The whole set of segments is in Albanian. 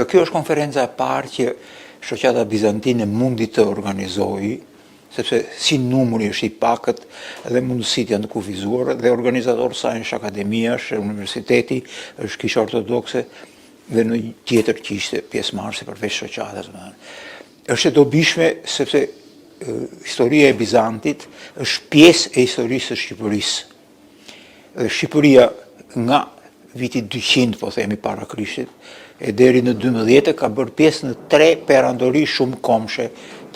Kjo është konferenca e parë që shoqata bizantine mundi të organizojë, sepse si numri është i pakët dhe mundësitë janë të kufizuara dhe organizatorë sa është akademia, është universiteti, është Kisha Ortodokse dhe në tjetër që ishte pjesëmarrëse përveç shoqatës. Është e dobishme sepse historia e Bizantit është pjesë e historisë së Shqipërisë. Dhe Shqipëria nga viti 200, po themi, para Krishtit, e deri në 12 ka bërë pjesë në 3 perandori shumë komshe,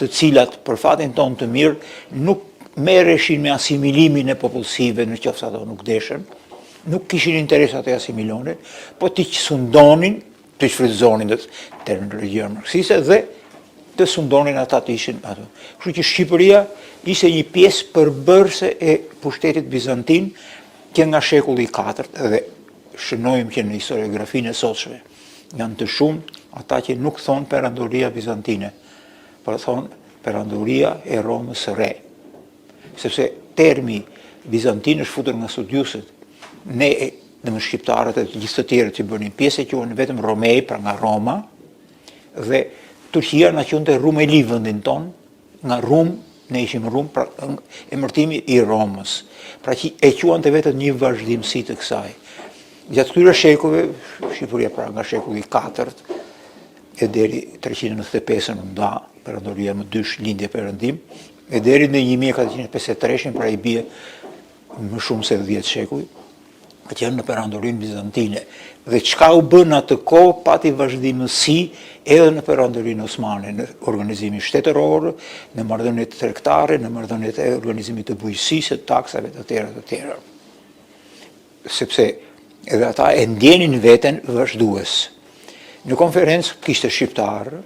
të cilat për fatin tonë të mirë nuk merreshin me asimilimin e popullsive në qoftë ato nuk deshen, nuk kishin interesat e asimilonin, po t'i sundonin, të shfrytëzonin terminologjia marksiste dhe të sundonin ata të ishin ato. Kështu që Shqipëria ishte një pjesë përbërëse e pushtetit bizantin që nga shekulli IV dhe shënojmë që në historiografinë e sotshme janë të shumë ata që nuk thonë perandoria bizantine, por thonë perandoria e Romës së Re. Sepse termi bizantin është futur nga studiuset. Ne, dhe më shqiptarët e gjithë të tjerët që bënin pjesë e quhen vetëm Romej, pra nga Roma, dhe Turqia na quante Rumeli vendin ton, nga Rum, ne ishim Rum, pra emërtimi i Romës. Pra që e quante vetëm një vazhdimsi të kësaj. Gjatë këtyre shekujve, Shqipëria pra nga shekulli IV e deri 395 në nda, perandoria më dysh lindje perëndim, e deri në 1453, pra i bie më shumë se 10 shekuj, që janë në perandorinë bizantine. Dhe çka u bën atë kohë pati vazhdimësi edhe në perandorinë osmane, në organizimin shtetëror, në marrëdhëniet tregtare, në marrëdhëniet e organizimit të bujqësisë, taksave të tjera. Sepse edhe ata e ndjenin veten vazhdues. Në konferencë kishte shqiptarë,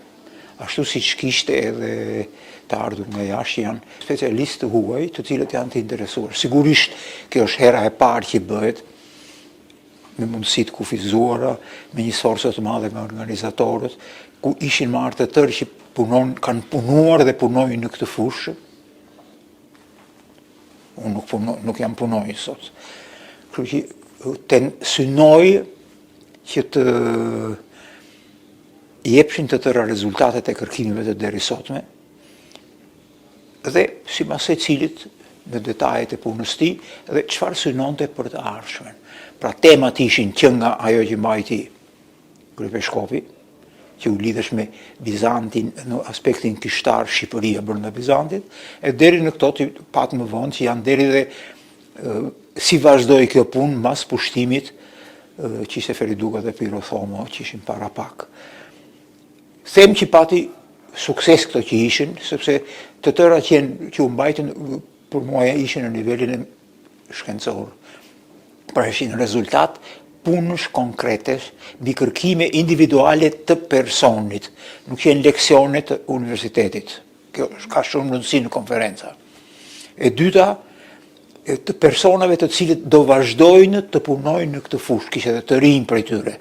ashtu siç kishte edhe të ardhur nga jashtë janë specialistë të huaj, të cilët janë të interesuar. Sigurisht kjo është hera e parë që bëhet me mundësi të kufizuara, me një sforcë të madhe me organizatorët, ku ishin marrë të tërë që kanë punuar dhe punojnë në këtë fushë. Unë nuk jam punojnë sot. Kështu që të synoj që të jepshin të tëra rezultatet e kërkimeve të deri sotme dhe sipas secilit në detajet e punës tij dhe çfarë synonte për të ardhmen. Pra temat ishin që nga ajo që mbajti Kryepeshkopi, që u lidhesh me Bizantin në aspektin kishtar Shqipëria brenda Bizantit, e deri në këto që pat më vonë që janë deri dhe si vazhdoi kjo punë mbas pushtimit që ishte Feriduga dhe Pirothomo që ishin para pak. Them që pati sukses këto që ishin, sepse të tëra që u mbajtën për mua ishin në nivelin e shkencor. Pra ishin rezultat punësh konkretes mbi kërkime individuale të personit, nuk janë leksione të universitetit. Kjo ka shumë rëndësi në konferenca. E dyta, të personave të cilët do vazhdojnë të punojnë në këtë fushë, kishte edhe të rinj prej tyre,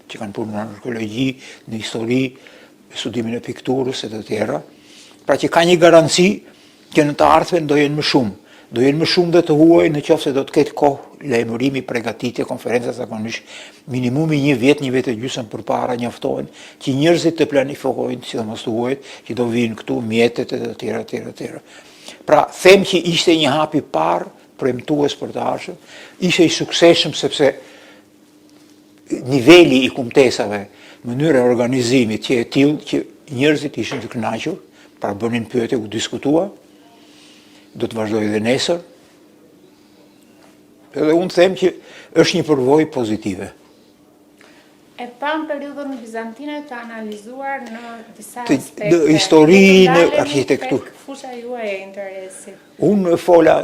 që kanë punuar në arkeologji, në histori, studimin e pikturës e të tjera, pra që ka një garanci që në të ardhmen do jenë më shumë dhe të huaj në qoftë se do të ketë kohë lajmërimi, përgatitje, konferenca zakonisht minimumi 1 vjet e gjysmë përpara njoftohen që njerëzit të planifikojnë, sidomos të huajt, që do vinë këtu mjetet e të tjera. Pra, them që ishte një hap i parë premtues për të ardhmen, ishte i suksesshëm sepse niveli i kumtesave, mënyra e organizimit që e tillë që njerëzit ishin të kënaqur, pra bënin pyetje u diskutua, do të vazhdojë edhe nesër. Edhe unë them që është një përvojë pozitive. E pam periudhën bizantine të analizuar në disa aspekte. Historinë, arkitekturë. Fusha juaj e interesit. Unë fola,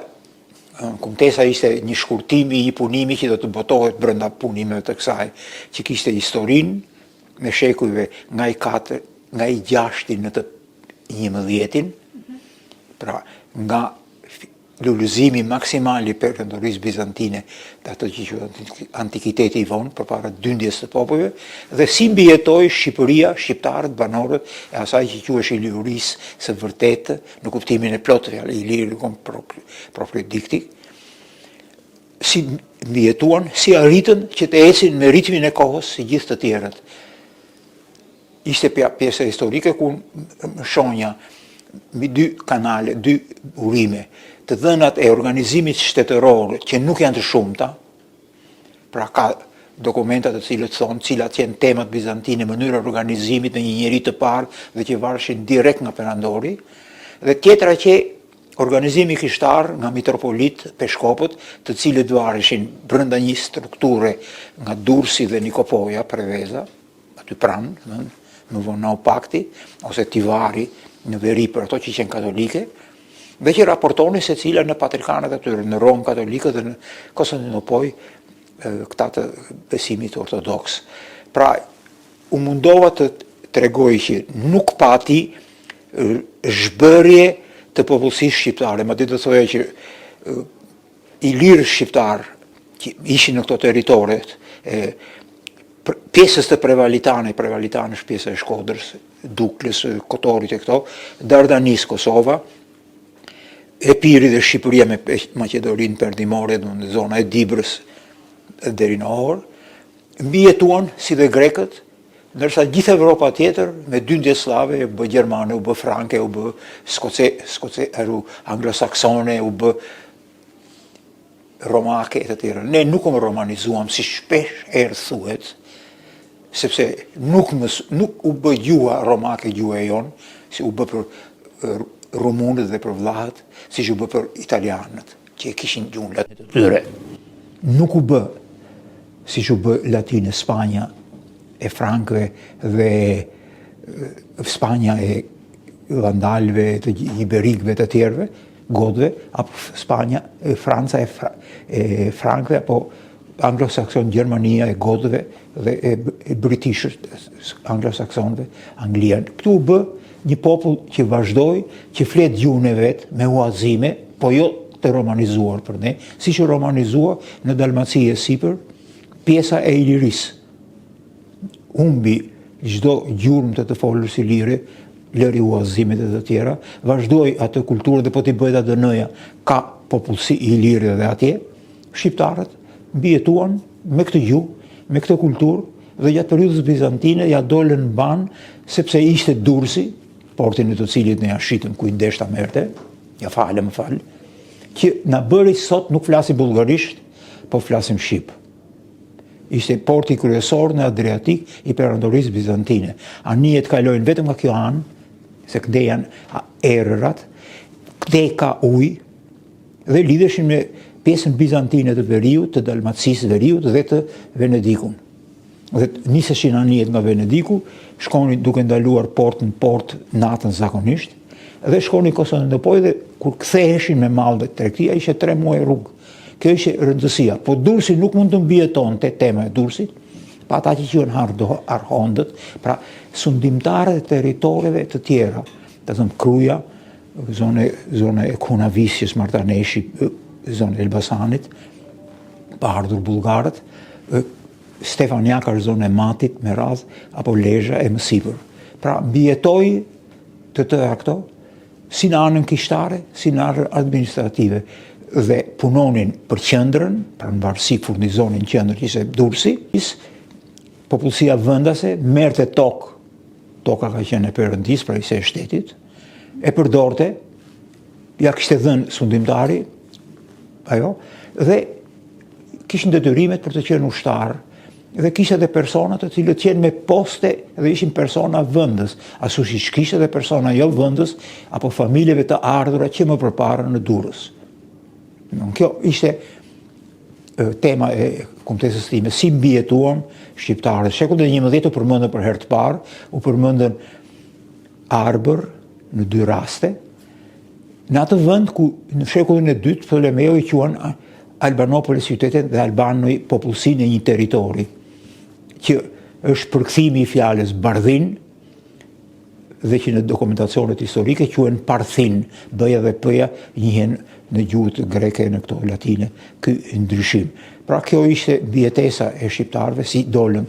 kumtesa ishte një shkurtim i një punimi që do të botohet brenda punimeve të kësaj, që kishte historinë me shekujve nga i 4, nga i 6 në të 11, pra nga lullëzimi maksimal i perëndorisë bizantine të ato që quhet antikiteti i vonë përpara dyndjes të popujve dhe si mbijetoi Shqipëria, shqiptarët, banorët e asaj që quhesh iliurisë së vërtetë në kuptimin e plotë fjalë ilirikon proprio diktik, si mbijetuan, si arritën që të ecin me ritmin e kohës si gjithë të tjerët. Ishte pjesa historike ku shonja mbi dy kanale, dy urime, të dhënat e organizimit shtetëror që nuk janë të shumta, pra ka dokumentat të cilët thonë cilat janë temat bizantine, mënyra organizimit në një njeri të parë dhe që vareshin direkt nga perandori, dhe tjetra që organizimi kishtar nga mitropolit peshkopët, të cilët vareshin brenda një strukture nga Durrësi dhe Nikopoja, Preveza, aty pranë, në vonau pakti, ose Tivari, në veri për ato që qenë katolike, dhe që raportoni se cila në patrikanët atyre, në Romë katolike dhe në Konstantinopoj, këta të besimit ortodoks. Pra, u mundova të tregoj që nuk pati zhbërje të popullsisë shqiptare, ma ditë të thoja që i lirë shqiptar që ishin në këto teritoret, pjesës të Prevalitane është pjesë e Shkodrës, Duklës, Kotorit e këto, Dardanis, Kosova, Epiri dhe Shqipëria me Maqedorinë Perëndimore, në zona e Dibrës deri në Ohër, mbijetuan si dhe grekët, ndërsa gjithë Evropa tjetër me dyndje slave, u bë gjermane, u bë franke, u bë anglosaksone, u bë romake e të tjera. Ne nuk më romanizuam si shpesh herë thuhet, sepse nuk u bë gjuha romake gjuha e jonë, si u bë për rumunët dhe për vllahët, si që u bë për italianët, që e kishin gjuhën latine të tyre. Nuk u bë, si që u bë latine Spanja e frankëve dhe Spanja e vandalëve, të iberikëve të tjerëve, godëve, apo Spanja, Franca e frankëve, apo Anglo-Sakson, Gjermania e godëve dhe e britishët, Anglo-Saksonëve, Anglia. Këtu u bë një popull që vazhdoi, që flet gjuhën e vet me huazime, po jo të romanizuar për ne, si që romanizua në Dalmaci e Sipër, pjesa e Ilirisë. Humbi çdo gjurmë të folës ilire, lëri huazimet e të tjera, vazhdoi atë kulturë dhe po t'i bëhet atë dënoja, ka popullsi ilire dhe atje, shqiptarët mbijetuan me këtë gjuhë, me këtë kulturë, dhe gjatë periudhës bizantine ja dolën ban, sepse ishte Durrësi, portin e të cilit ne ja shitëm ku i ndeshta merte, ja falë, më falë, që na bëri sot nuk flasim bullgarisht, po flasim shqip. Ishte porti kryesor në Adriatik i perandorisë bizantine. Anijet kalojnë vetëm nga kjo anë, se këde janë erërat, këde ka ujë, dhe lidheshin me pjesën bizantine të veriut, të Dalmacisë veriut dhe të Venedikun. Dhe niseshin anijet nga Venediku, shkonin duke ndaluar port në port natën zakonisht, dhe shkonin Konstantinopoj dhe kur ktheheshin me mall dhe tregtia ishte 3 muaj rrugë. Kjo ishte rëndësia. Po Durrësi nuk mund të mbijetonte tema e Durrësit, pa ata që quhen arhondët, pra sundimtarët e territoreve të tjera, të thëmë Kruja, zona e Kunavisjes, Martaneshi, zona e Elbasanit, pa ardhur bullgarët, Stefaniaka është zonë e Matit me radhë, apo Lezhë e më sipër. Pra mbijetoi të tëra këto, si në anën kishtare, si në anën administrative, dhe punonin për qendrën, pra në varësi furnizonin qendrën që ishte Durrësi, popullsia vendase merrte tokë, toka ka qenë e Perëndisë, pra ishte e shtetit, e përdorte, ja kishte dhënë sundimtari, ajo, dhe kishin detyrimet për të qenë ushtar, dhe kishte edhe persona të cilët qenë me poste dhe ishin persona vendës, ashtu siç kishte edhe persona jo vendës apo familjeve të ardhura që më përpara në Durrës. Kjo ishte tema e kombëtesës time, si mbijetuam shqiptarët. Shekullin e 11 u përmendën për herë të parë, u përmendën Arbër në 2 raste, në atë vend ku në shekullin e 2 Ptolemeu i quan Albanopolis qytetin dhe Albanoj popullsinë e një territori, që është përkthimi i fjalës bardhin, dhe që në dokumentacionet historike quhen Parthin, B-ja dhe P-ja njihen në gjuhët greke, në këto latine, ky ndryshim. Pra kjo ishte mbjetesa e shqiptarëve, si dolëm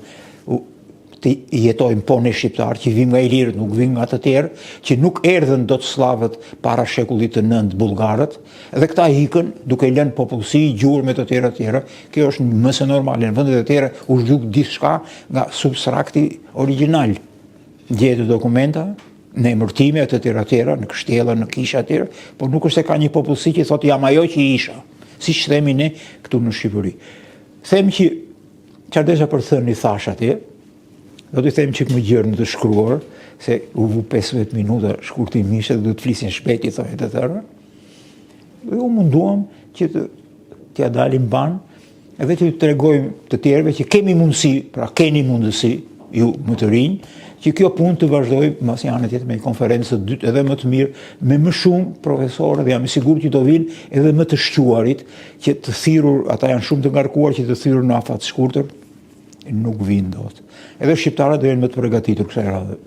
të jetojmë po në shqiptarë, që vim nga ilirët, nuk vim nga të tjerë, që nuk erdhen do të slavët para shekullit të 9 bulgarët, dhe këta ikën duke lënë popullsi, gjurë me të tjera. Kjo është mëse normale, në vendet e tjera u zhduk diçka nga substrakti original. Gjetë dokumenta, në emërtime të tjera, në kështjela, në kisha tjera, por nuk është se ka një popullsi që thotë jam ajo që isha, si që themi ne këtu në Shqipëri. Them që çardesha për thënë i thash atje, do të them që më gjërë në të shkruar, se u vu 15 minuta shkurtimisht dhe do të flisin shpejt i thonë të tërë. Dhe u munduam që t'ja dalim ban, edhe që të tregojmë të tjerëve që kemi mundësi, pra keni mundësi, ju më të rinj, që kjo punë të vazhdoj mas janë tjetë me konferencë të dytë edhe më të mirë, me më shumë profesorë dhe jam i sigur që do vinë edhe më të shquarit, që të thirrur, ata janë shumë të ngarkuar që të thirrur në afat shkurtër, nuk vinë dot. Edhe shqiptarët do jenë më të përgatitur kësaj radhe.